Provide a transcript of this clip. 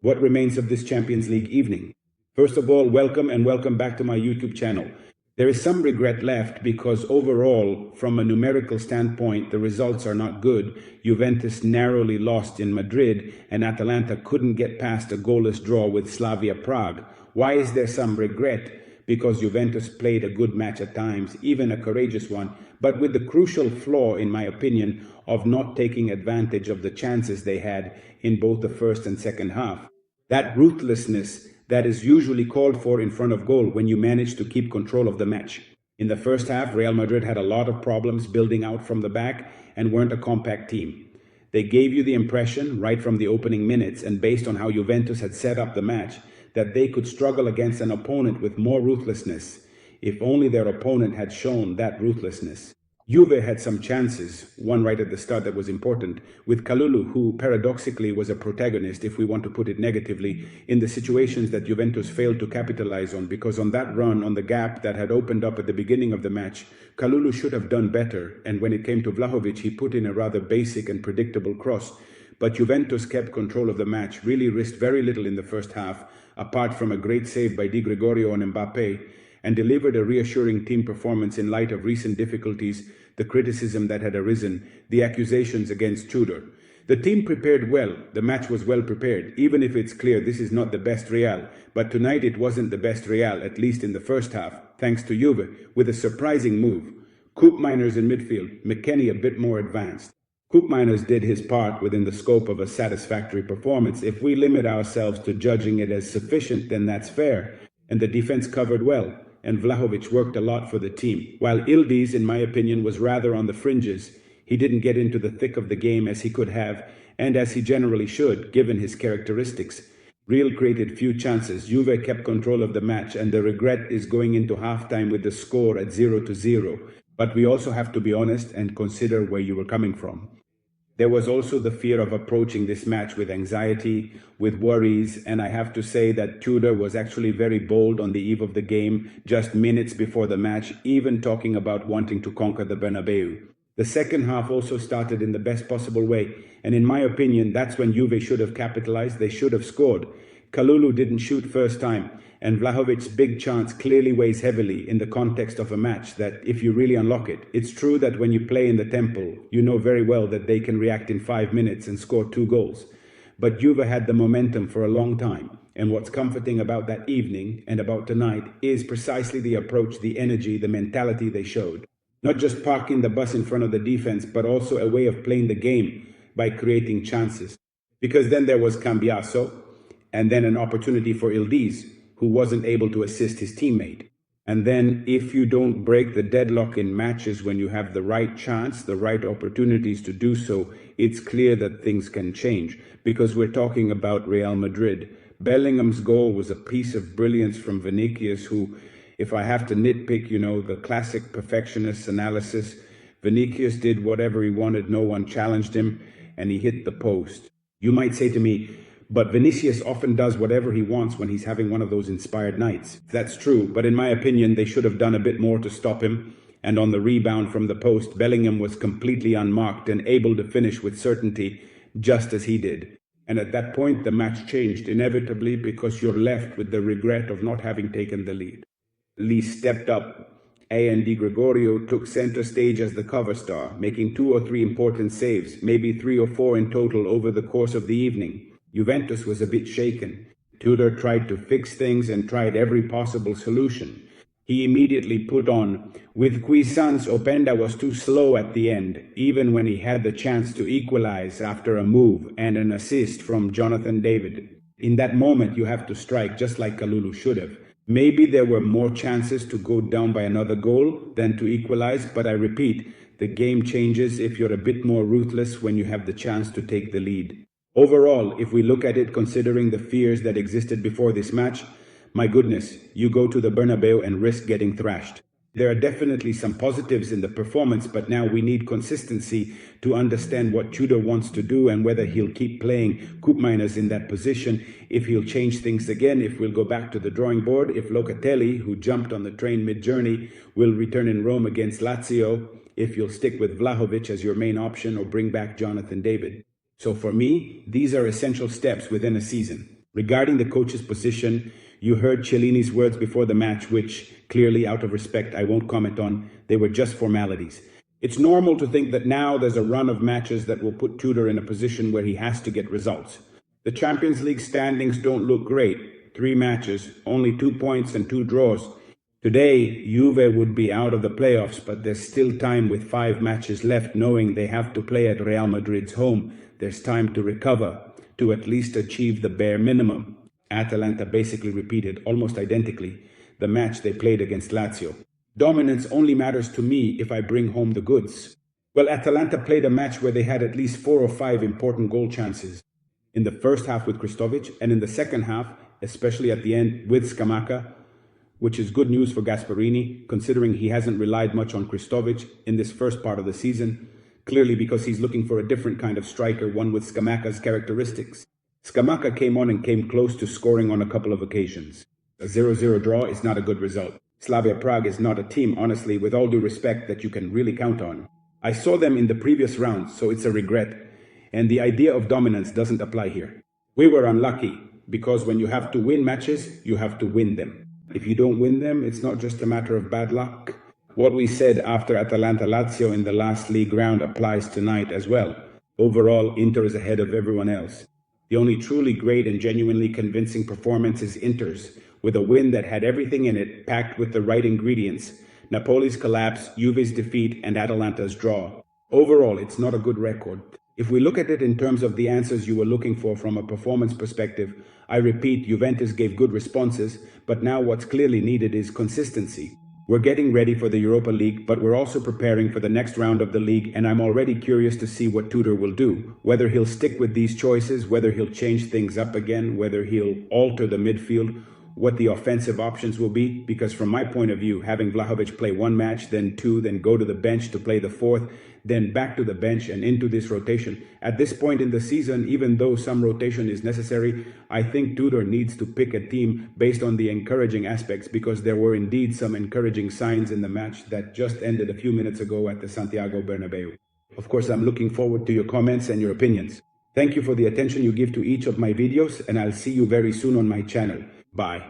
What remains of this Champions League evening? First of all, welcome and welcome back to my YouTube channel. There is some regret left because overall, from a numerical standpoint, the results are not good. Juventus narrowly lost in Madrid and Atalanta couldn't get past a goalless draw with Slavia Prague. Why is there some regret? Because Juventus played a good match at times, even a courageous one, but with the crucial flaw, in my opinion, of not taking advantage of the chances they had in both the first and second half. That ruthlessness that is usually called for in front of goal when you manage to keep control of the match. In the first half, Real Madrid had a lot of problems building out from the back and weren't a compact team. They gave you the impression, right from the opening minutes and based on how Juventus had set up the match, that they could struggle against an opponent with more ruthlessness, if only their opponent had shown that ruthlessness. Juve had some chances, one right at the start that was important, with Kalulu, who paradoxically was a protagonist, if we want to put it negatively, in the situations that Juventus failed to capitalize on, because on that run, on the gap that had opened up at the beginning of the match, Kalulu should have done better, and when it came to Vlahovic, he put in a rather basic and predictable cross. But Juventus kept control of the match, really risked very little in the first half, apart from a great save by Di Gregorio on Mbappe, and delivered a reassuring team performance in light of recent difficulties, the criticism that had arisen, the accusations against Tudor. The team prepared well, the match was well prepared, even if it's clear this is not the best Real, but tonight it wasn't the best Real, at least in the first half, thanks to Juve, with a surprising move. Koopmeiners in midfield, McKennie a bit more advanced. Koopmeiners did his part within the scope of a satisfactory performance. If we limit ourselves to judging it as sufficient, then that's fair, and the defense covered well. And Vlahovic worked a lot for the team. While Ildiz, in my opinion, was rather on the fringes, he didn't get into the thick of the game as he could have, and as he generally should, given his characteristics. Real created few chances. Juve kept control of the match, and the regret is going into halftime with the score at 0-0. But we also have to be honest and consider where you were coming from. There was also the fear of approaching this match with anxiety, with worries, and I have to say that Tudor was actually very bold on the eve of the game, just minutes before the match, even talking about wanting to conquer the Bernabeu. The second half also started in the best possible way, and in my opinion, that's when Juve should have capitalized, they should have scored. Kalulu didn't shoot first time, and Vlahovic's big chance clearly weighs heavily in the context of a match that, if you really unlock it, it's true that when you play in the Temple, you know very well that they can react in 5 minutes and score 2 goals. But Juve had the momentum for a long time, and what's comforting about that evening and about tonight is precisely the approach, the energy, the mentality they showed. Not just parking the bus in front of the defense, but also a way of playing the game by creating chances. Because then there was Cambiaso, and then an opportunity for Ildiz, who wasn't able to assist his teammate. And then if you don't break the deadlock in matches when you have the right chance, the right opportunities to do so, it's clear that things can change, because we're talking about Real Madrid. Bellingham's goal was a piece of brilliance from Vinicius, who, if I have to nitpick, the classic perfectionist analysis, Vinicius did whatever he wanted, no one challenged him, and he hit the post. You might say to me, but Vinicius often does whatever he wants when he's having one of those inspired nights. That's true, but in my opinion, they should have done a bit more to stop him. And on the rebound from the post, Bellingham was completely unmarked and able to finish with certainty, just as he did. And at that point, the match changed inevitably because you're left with the regret of not having taken the lead. Lee stepped up. And Di Gregorio took center stage as the cover star, making 2 or 3 important saves, maybe 3 or 4 in total over the course of the evening. Juventus was a bit shaken. Tudor tried to fix things and tried every possible solution. He immediately put on, with Cuisan's Openda was too slow at the end, even when he had the chance to equalize after a move and an assist from Jonathan David. In that moment, you have to strike just like Kalulu should have. Maybe there were more chances to go down by another goal than to equalize, but I repeat, the game changes if you're a bit more ruthless when you have the chance to take the lead. Overall, if we look at it considering the fears that existed before this match, my goodness, you go to the Bernabeu and risk getting thrashed. There are definitely some positives in the performance, but now we need consistency to understand what Tudor wants to do and whether he'll keep playing Koopmeiners in that position, if he'll change things again, if we'll go back to the drawing board, if Locatelli, who jumped on the train mid-journey, will return in Rome against Lazio, if you'll stick with Vlahovic as your main option or bring back Jonathan David. So for me, these are essential steps within a season. Regarding the coach's position, you heard Cellini's words before the match, which, clearly out of respect, I won't comment on. They were just formalities. It's normal to think that now there's a run of matches that will put Tudor in a position where he has to get results. The Champions League standings don't look great. 3 matches, only 2 points and 2 draws. Today, Juve would be out of the playoffs, but there's still time with 5 matches left, knowing they have to play at Real Madrid's home. There's time to recover, to at least achieve the bare minimum. Atalanta basically repeated, almost identically, the match they played against Lazio. Dominance only matters to me if I bring home the goods. Well, Atalanta played a match where they had at least 4 or 5 important goal chances. In the first half with Kristovic, and in the second half, especially at the end with Scamacca, which is good news for Gasperini, considering he hasn't relied much on Kristovic in this first part of the season, clearly because he's looking for a different kind of striker, one with Scamacca's characteristics. Scamacca came on and came close to scoring on a couple of occasions. A 0-0 draw is not a good result. Slavia Prague is not a team, honestly, with all due respect, that you can really count on. I saw them in the previous round, so it's a regret, and the idea of dominance doesn't apply here. We were unlucky, because when you have to win matches, you have to win them. If you don't win them, it's not just a matter of bad luck. What we said after Atalanta-Lazio in the last league round applies tonight as well. Overall, Inter is ahead of everyone else. The only truly great and genuinely convincing performance is Inter's, with a win that had everything in it, packed with the right ingredients. Napoli's collapse, Juve's defeat, and Atalanta's draw. Overall, it's not a good record. If we look at it in terms of the answers you were looking for from a performance perspective, I repeat, Juventus gave good responses, but now what's clearly needed is consistency. We're getting ready for the Europa League, but we're also preparing for the next round of the league, and I'm already curious to see what Tudor will do. Whether he'll stick with these choices, whether he'll change things up again, whether he'll alter the midfield, what the offensive options will be, because from my point of view, having Vlahovic play 1 match, then 2, then go to the bench to play the 4th, then back to the bench and into this rotation. At this point in the season, even though some rotation is necessary, I think Tudor needs to pick a team based on the encouraging aspects, because there were indeed some encouraging signs in the match that just ended a few minutes ago at the Santiago Bernabeu. Of course, I'm looking forward to your comments and your opinions. Thank you for the attention you give to each of my videos, and I'll see you very soon on my channel. Bye.